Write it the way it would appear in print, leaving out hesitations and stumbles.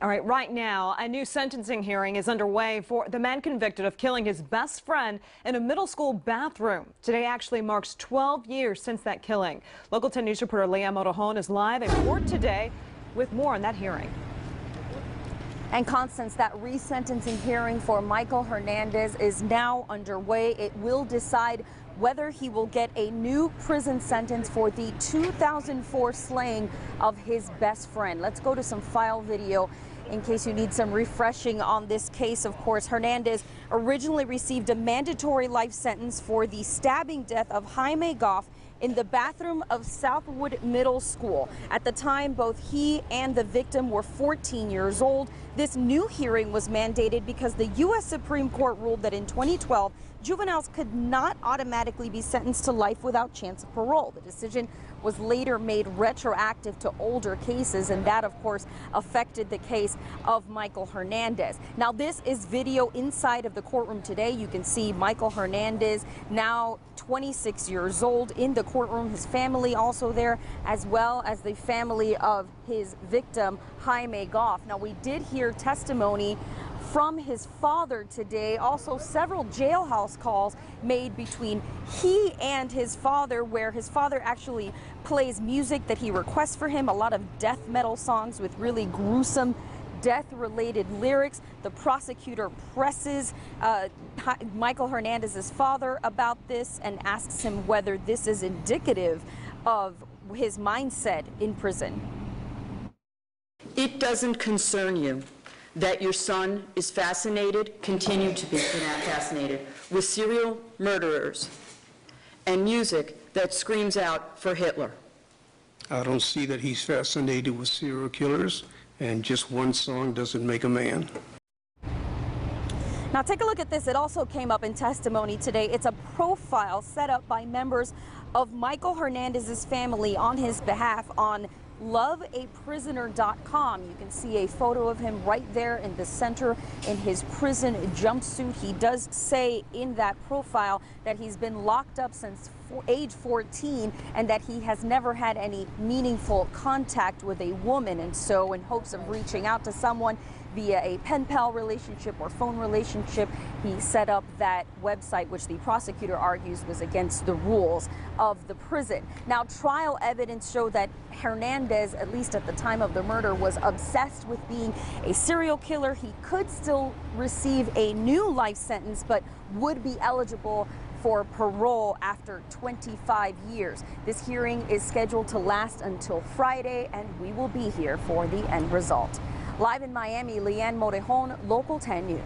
All right now, a new sentencing hearing is underway for the man convicted of killing his best friend in a middle school bathroom. Today actually marks 12 years since that killing. Local 10 News reporter Leanne Motorhone is live in court today with more on that hearing. And Constance, that resentencing hearing for Michael Hernandez is now underway. It will decide whether he will get a new prison sentence for the 2004 slaying of his best friend. Let's go to some file video in case you need some refreshing on this case. Of course, Hernandez originally received a mandatory life sentence for the stabbing death of Jaime Goff in the bathroom of Southwood Middle School. At the time, both he and the victim were 14 years old. This new hearing was mandated because the U.S. Supreme Court ruled that in 2012, juveniles could not automatically be sentenced to life without chance of parole. The decision was later made retroactive to older cases, and that, of course, affected the case of Michael Hernandez. Now, this is video inside of the courtroom today. You can see Michael Hernandez, now 26 years old, in the courtroom. His family also there, as well as the family of his victim, Jaime Goff. Now, we did hear testimony from his father today, also several jailhouse calls made between he and his father, where his father actually plays music that he requests for him, a lot of death metal songs with really gruesome death-related lyrics. The prosecutor presses Michael Hernandez's father about this and asks him whether this is indicative of his mindset in prison. It doesn't concern you that your son is fascinated, continue to be fascinated, with serial murderers and music that screams out for Hitler. I don't see that he's fascinated with serial killers, and just one song doesn't make a man. Now take a look at this. It also came up in testimony today. It's a profile set up by members of Michael Hernandez's family on his behalf on loveaprisoner.com. You can see a photo of him right there in the center in his prison jumpsuit. He does say in that profile that he's been locked up since age 14 and that he has never had any meaningful contact with a woman. And so in hopes of reaching out to someone via a pen pal relationship or phone relationship, he set up that website, which the prosecutor argues was against the rules of the prison. Now, trial evidence showed that Hernandez, at least at the time of the murder, was obsessed with being a serial killer. He could still receive a new life sentence, but would be eligible for parole after 25 years. This hearing is scheduled to last until Friday, and we will be here for the end result. Live in Miami, Leanne Motorhone, Local 10 News.